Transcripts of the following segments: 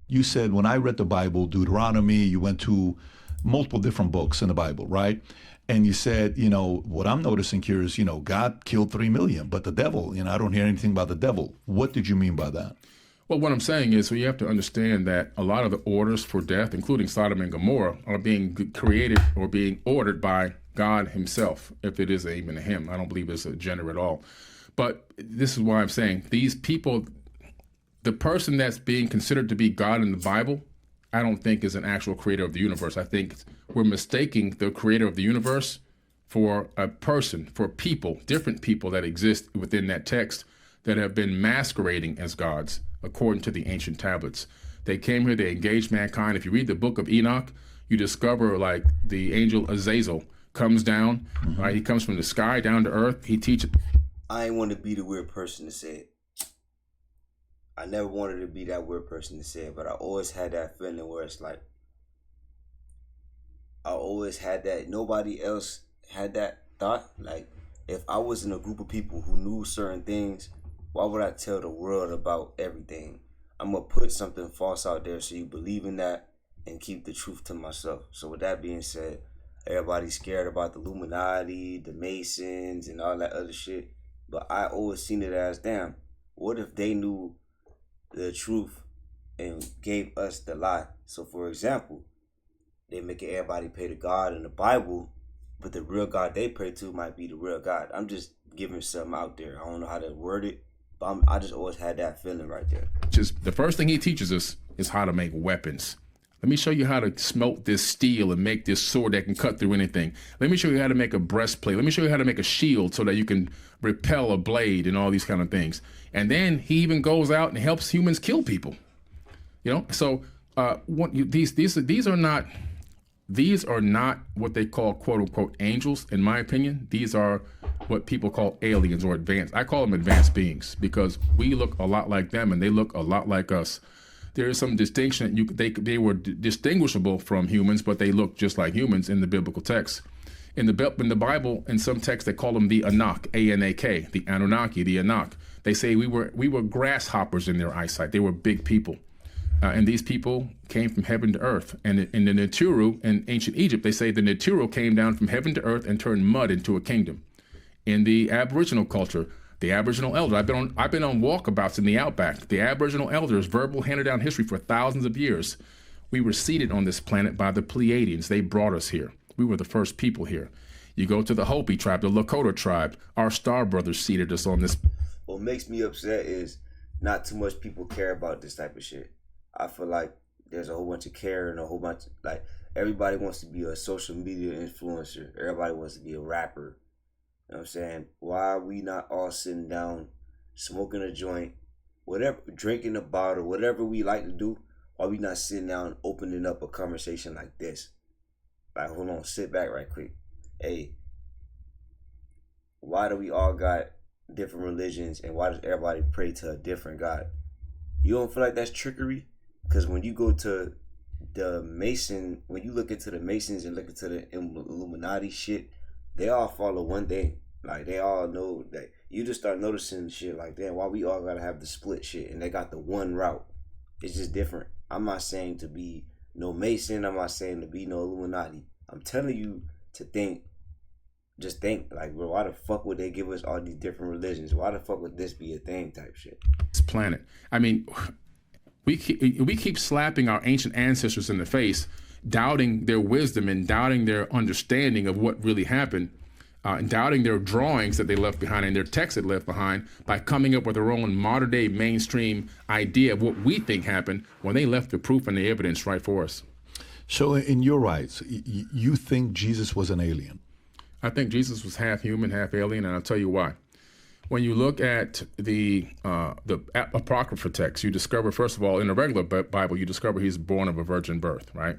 You said, when I read the Bible, Deuteronomy, you went to multiple different books in the Bible, right? And you said, what I'm noticing here is, God killed 3 million, but the devil, I don't hear anything about the devil. What did you mean by that? Well, what I'm saying is, you have to understand that a lot of the orders for death, including Sodom and Gomorrah, are being created or being ordered by God himself, if it is even a him. I don't believe it's a gender at all. But this is why I'm saying these people, the person that's being considered to be God in the Bible, I don't think is an actual creator of the universe. I think we're mistaking the creator of the universe for a person, for people, different people that exist within that text that have been masquerading as gods, according to the ancient tablets. They came here, they engaged mankind. If you read the book of Enoch, you discover like the angel Azazel comes down, right? He comes from the sky down to earth. He teaches. I ain't want to be the weird person to say it. I never wanted to be that weird person to say it, but I always had that feeling where it's like, I always had that, nobody else had that thought. Like, if I was in a group of people who knew certain things, why would I tell the world about everything? I'm going to put something false out there so you believe in that and keep the truth to myself. So with that being said, everybody's scared about the Illuminati, the Masons, and all that other shit. But I always seen it as, damn, what if they knew the truth and gave us the lie? So for example, they make everybody pay to God in the Bible, but the real God they pray to might be the real God. I'm just giving something out there. I don't know how to word it, but I just always had that feeling right there. Just the first thing he teaches us is how to make weapons. Let me show you how to smelt this steel and make this sword that can cut through anything. Let me show you how to make a breastplate. Let me show you how to make a shield so that you can repel a blade and all these kind of things. And then he even goes out and helps humans kill people. So these are not what they call quote unquote angels. In my opinion, these are what people call aliens or advanced. I call them advanced beings because we look a lot like them and they look a lot like us. There is some distinction. They were distinguishable from humans, but they look just like humans in the biblical text. In the Bible, in some texts, they call them the Anak, A-N-A-K, the Anunnaki, the Anak. They say we were grasshoppers in their eyesight. They were big people. And these people came from heaven to earth. And in the Naturu, in ancient Egypt, they say the Naturu came down from heaven to earth and turned mud into a kingdom. In the Aboriginal culture, the Aboriginal elder, I've been on walkabouts in the outback. The Aboriginal elders, verbal handed down history for thousands of years. We were seeded on this planet by the Pleiadians. They brought us here. We were the first people here. You go to the Hopi tribe, the Lakota tribe. Our star brothers seeded us on this. What makes me upset is not too much people care about this type of shit. I feel like there's a whole bunch of care and a whole bunch like everybody wants to be a social media influencer. Everybody wants to be a rapper. You know what I'm saying? Why are we not all sitting down, smoking a joint, whatever, drinking a bottle, whatever we like to do? Why are we not sitting down, opening up a conversation like this? Like, hold on, sit back right quick. Hey, why do we all got different religions and why does everybody pray to a different God? You don't feel like that's trickery? Because when you go to the Mason, when you look into the Masons and look into the Illuminati shit, they all follow one thing. Like, they all know that. You just start noticing shit like, damn, why we all gotta have the split shit and they got the one route. It's just different. I'm not saying to be no Mason. I'm not saying to be no Illuminati. I'm telling you to think. Just think, like, bro, why the fuck would they give us all these different religions? Why the fuck would this be a thing type shit? This planet. I mean, we keep slapping our ancient ancestors in the face, doubting their wisdom and doubting their understanding of what really happened, and doubting their drawings that they left behind and their texts that left behind by coming up with their own modern day mainstream idea of what we think happened when they left the proof and the evidence right for us. So in your eyes, you think Jesus was an alien? I think Jesus was half human, half alien, and I'll tell you why. When you look at the Apocrypha text, you discover, first of all, in the regular Bible, you discover he's born of a virgin birth, right?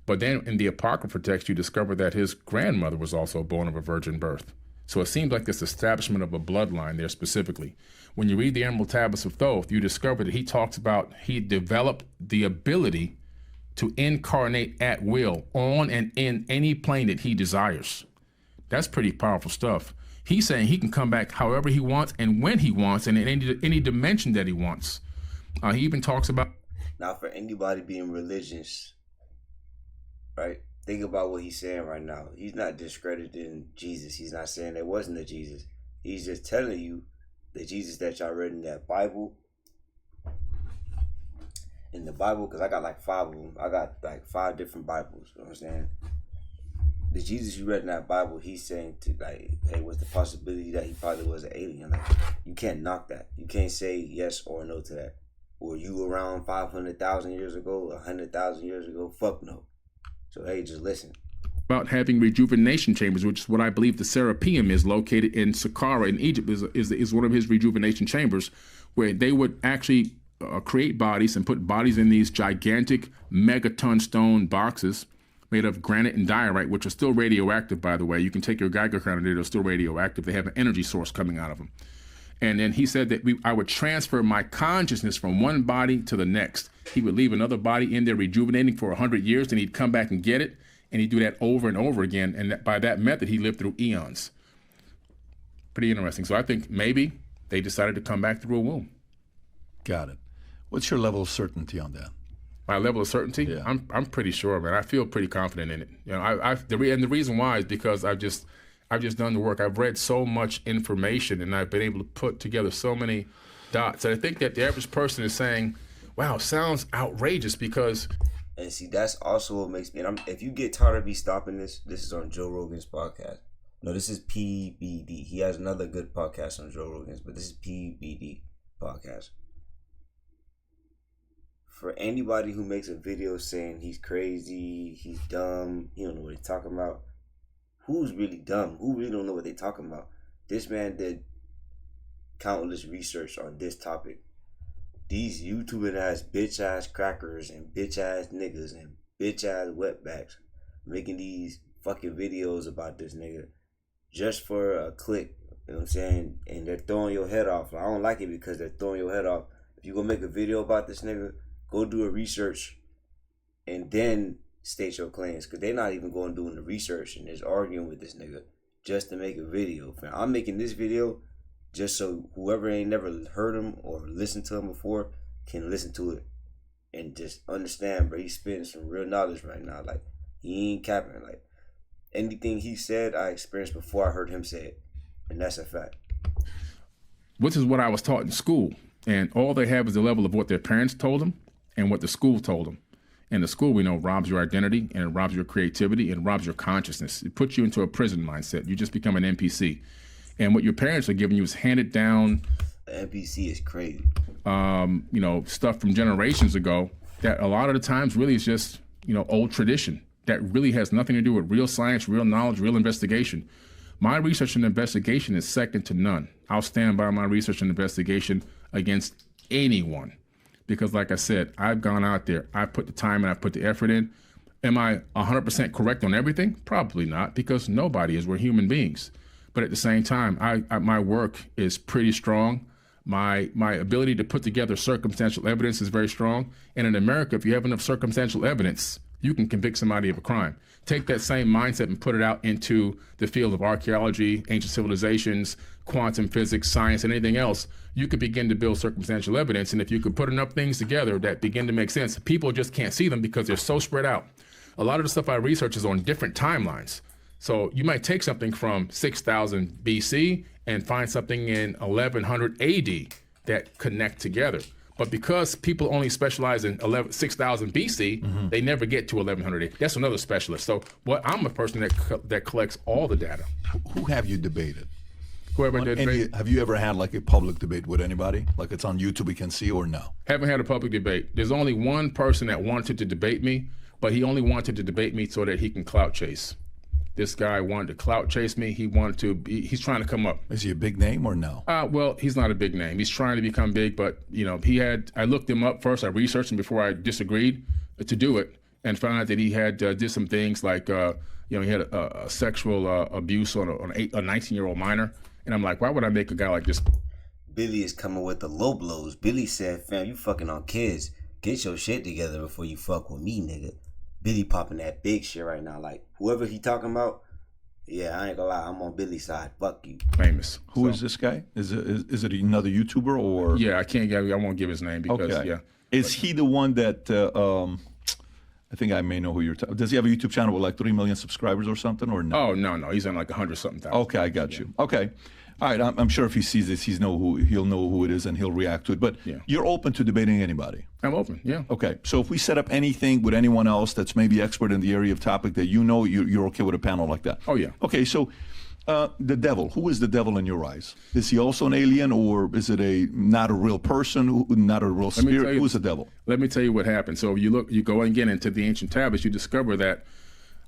But then in the Apocrypha text, you discover that his grandmother was also born of a virgin birth. So it seems like this establishment of a bloodline there specifically. When you read the Emerald Tablets of Thoth, you discover that he talks about he developed the ability to incarnate at will on and in any plane that he desires. That's pretty powerful stuff. He's saying he can come back however he wants and when he wants and in any dimension that he wants. He even talks about... Now, for anybody being religious, right? Think about what he's saying right now. He's not discrediting Jesus. He's not saying there wasn't a Jesus. He's just telling you the Jesus that y'all read in that Bible. In the Bible, because I got like 5 of them. I got like 5 different Bibles. You know what I'm saying? The Jesus you read in that Bible, he's saying to like, hey, what's the possibility that he probably was an alien? Like, you can't knock that. You can't say yes or no to that. Were you around 500,000 years ago, 100,000 years ago? Fuck no. So hey, just listen. About having rejuvenation chambers, which is what I believe the Serapeum is, located in Saqqara in Egypt, is one of his rejuvenation chambers, where they would actually create bodies and put bodies in these gigantic megaton stone boxes made of granite and diorite, which are still radioactive, by the way. You can take your Geiger counter, they're still radioactive. They have an energy source coming out of them. And then he said that I would transfer my consciousness from one body to the next. He would leave another body in there rejuvenating for 100 years, then he'd come back and get it, and he'd do that over and over again. And by that method, he lived through eons. Pretty interesting. So I think maybe they decided to come back through a womb. Got it. What's your level of certainty on that? My level of certainty? Yeah. I'm pretty sure, man. I feel pretty confident in it. You know, the reason why is because I've just done the work. I've read so much information, and I've been able to put together so many dots. And I think that the average person is saying, "Wow, sounds outrageous," because. And see, that's also what makes me. And if you get tired of me stopping this is on Joe Rogan's podcast. No, this is PBD. He has another good podcast on Joe Rogan's, but this is PBD podcast. For anybody who makes a video saying he's crazy, he's dumb, he don't know what he's talking about. Who's really dumb? Who really don't know what they're talking about? This man did countless research on this topic. These YouTubing ass bitch ass crackers and bitch ass niggas and bitch ass wetbacks making these fucking videos about this nigga just for a click. You know what I'm saying? And they're throwing your head off. I don't like it because they're throwing your head off. If you go make a video about this nigga, go do a research and then state your claims, because they're not even going doing the research and just arguing with this nigga just to make a video. I'm making this video just so whoever ain't never heard him or listened to him before can listen to it and just understand, bro. He's spitting some real knowledge right now. Like, he ain't capping. Like, anything he said, I experienced before I heard him say it, and that's a fact. Which is what I was taught in school, and all they have is the level of what their parents told them and what the school told them. And the school, we know, robs your identity, and it robs your creativity, and it robs your consciousness. It puts you into a prison mindset. You just become an NPC. And what your parents are giving you is handed down. The NPC is crazy. Stuff from generations ago that a lot of the times really is just, old tradition that really has nothing to do with real science, real knowledge, real investigation. My research and investigation is second to none. I'll stand by my research and investigation against anyone. Because like I said, I've gone out there, I put the time and I put the effort in. Am I 100% correct on everything? Probably not, because nobody is. We're human beings. But at the same time, my work is pretty strong. My ability to put together circumstantial evidence is very strong. And in America, if you have enough circumstantial evidence, you can convict somebody of a crime. Take that same mindset and put it out into the field of archaeology, ancient civilizations, quantum physics, science, and anything else. You could begin to build circumstantial evidence. And if you could put enough things together that begin to make sense, people just can't see them because they're so spread out. A lot of the stuff I research is on different timelines. So you might take something from 6,000 BC and find something in 1100 AD that connect together. But because people only specialize in 6,000 BC, they never get to 1100 AD. That's another specialist. So I'm a person that collects all the data. Who have you debated? Whoever did debate. Have you ever had like a public debate with anybody? Like it's on YouTube, we can see, or no? Haven't had a public debate. There's only one person that wanted to debate me, but he only wanted to debate me so that he can clout chase. This guy wanted to clout chase me. He's trying to come up. Is he a big name or no? Well, he's not a big name. He's trying to become big, but I looked him up first. I researched him before I disagreed to do it, and found out that he had did some things like, he had a sexual abuse on a 19-year-old minor. And I'm like, why would I make a guy like this? Billy is coming with the low blows. Billy said, fam, you fucking on kids. Get your shit together before you fuck with me, nigga. Billy popping that big shit right now. Like, whoever he talking about, yeah, I ain't gonna lie, I'm on Billy's side. Fuck you. Famous. Who is this guy? Is it another YouTuber or? Yeah, I won't give his name because, okay. yeah. Is he the one that? I think I may know who you're talking. Does he have a YouTube channel with like 3 million subscribers or something, or no? Oh no, he's on like 100-something thousand. Okay, I got you. Okay, all right. I'm sure if he sees this, he'll know who it is, and he'll react to it. But you're open to debating anybody. I'm open. Yeah. Okay, so if we set up anything with anyone else that's maybe expert in the area of topic that you're okay with a panel like that. Oh yeah. Okay, so. The devil. Who is the devil in your eyes? Is he also an alien, or is it not a real person, not a real spirit? Who is the devil? Let me tell you what happened. So you go again into the ancient tablets, you discover that,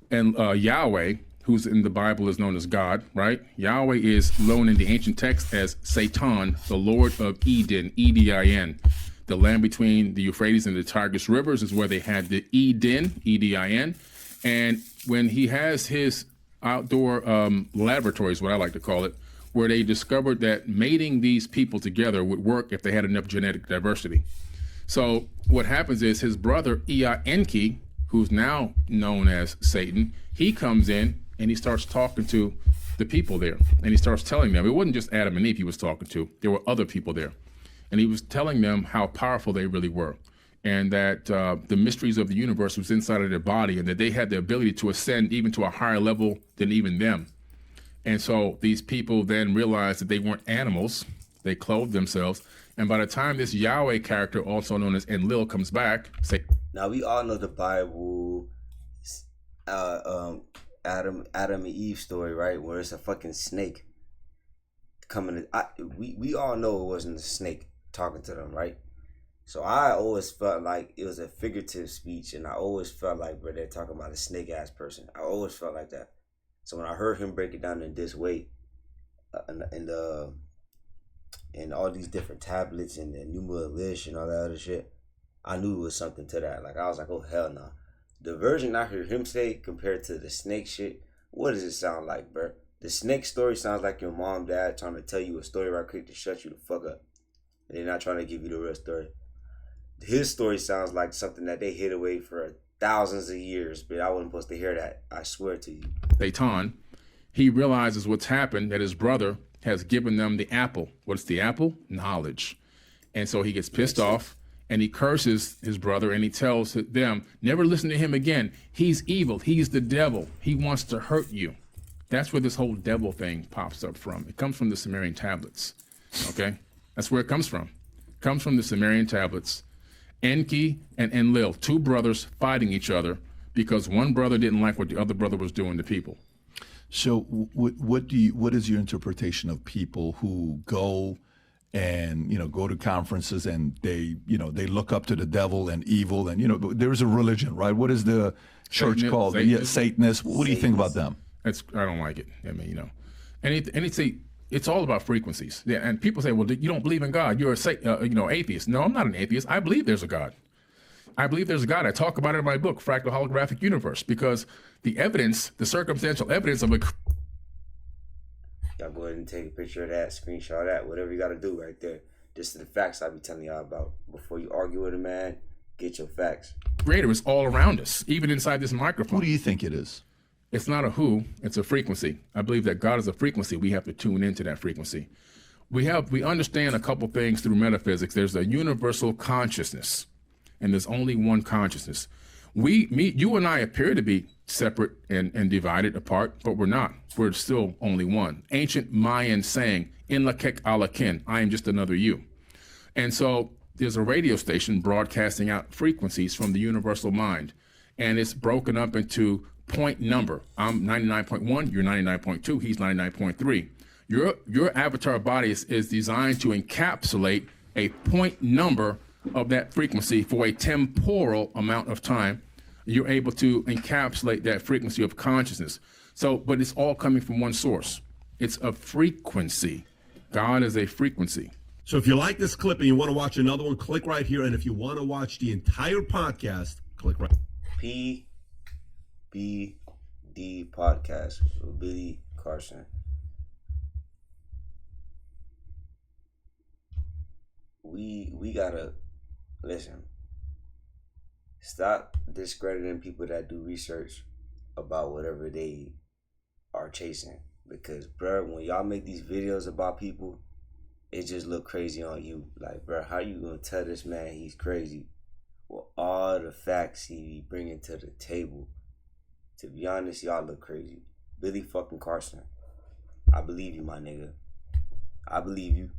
and Yahweh, who's in the Bible, is known as God, right? Yahweh is known in the ancient text as Satan, the Lord of Eden, Edin. The land between the Euphrates and the Tigris rivers is where they had the Eden, Edin, and when he has his outdoor laboratories, what I like to call it, where they discovered that mating these people together would work if they had enough genetic diversity. So what happens is his brother Enki, who's now known as Satan, he comes in and he starts talking to the people there, and he starts telling them, it wasn't just Adam and Eve he was talking to, there were other people there, and he was telling them how powerful they really were, and that the mysteries of the universe was inside of their body, and that they had the ability to ascend even to a higher level than even them. And so these people then realized that they weren't animals, they clothed themselves, and by the time this Yahweh character, also known as Enlil, comes back, now we all know the Bible, Adam and Eve story, right, where it's a fucking snake coming we all know it wasn't a snake talking to them, right? So I always felt like it was a figurative speech, and I always felt like, bro, they're talking about a snake-ass person. I always felt like that. So when I heard him break it down in this way, and all these different tablets and the Numalish and all that other shit, I knew it was something to that. Like, I was like, oh, hell no. The version I heard him say compared to the snake shit, what does it sound like, bro? The snake story sounds like your mom, dad trying to tell you a story right quick to shut you the fuck up. And they're not trying to give you the real story. His story sounds like something that they hid away for thousands of years, but I wasn't supposed to hear that. I swear to you. Satan, he realizes what's happened, that his brother has given them the apple. What's the apple? Knowledge. And so he gets pissed off, and he curses his brother, and he tells them, never listen to him again. He's evil. He's the devil. He wants to hurt you. That's where this whole devil thing pops up from. It comes from the Sumerian tablets, okay? That's where it comes from. It comes from the Sumerian tablets. Enki and Enlil, two brothers fighting each other because one brother didn't like what the other brother was doing to people. So what is your interpretation of people who go and go to conferences and they look up to the devil and evil, and there's a religion, right? What is the church called? Satanists. What do you think about them? I don't like it. I mean, it's all about frequencies. Yeah, and people say, well, you don't believe in God. You're atheist. No, I'm not an atheist. I believe there's a God. I believe there's a God. I talk about it in my book, Fractal Holographic Universe, because the evidence, the circumstantial evidence of a... Y'all go ahead and take a picture of that, screenshot that, whatever you got to do right there. Just the facts I be telling y'all about. Before you argue with a man, get your facts. Creator is all around us, even inside this microphone. Who do you think it is? It's not a who, it's a frequency. I believe that God is a frequency. We have to tune into that frequency. We understand a couple things through metaphysics. There's a universal consciousness, and there's only one consciousness. You and I appear to be separate and divided apart, but we're not. We're still only one. Ancient Mayan saying, "In lakek alakin," I am just another you. And so there's a radio station broadcasting out frequencies from the universal mind, and it's broken up into point number. I'm 99.1, you're 99.2, he's 99.3. Your avatar body is designed to encapsulate a point number of that frequency for a temporal amount of time. You're able to encapsulate that frequency of consciousness. So, but it's all coming from one source. It's a frequency. God is a frequency. So if you like this clip and you want to watch another one, click right here. And if you want to watch the entire podcast, click right. PBD podcast with Billy Carson. We gotta listen. Stop discrediting people that do research about whatever they are chasing. Because, bro, when y'all make these videos about people, it just look crazy on you. Like, bro, how you gonna tell this man he's crazy all the facts he be bringing to the table, to be honest, y'all look crazy. Billy fucking Carson. I believe you, my nigga. I believe you.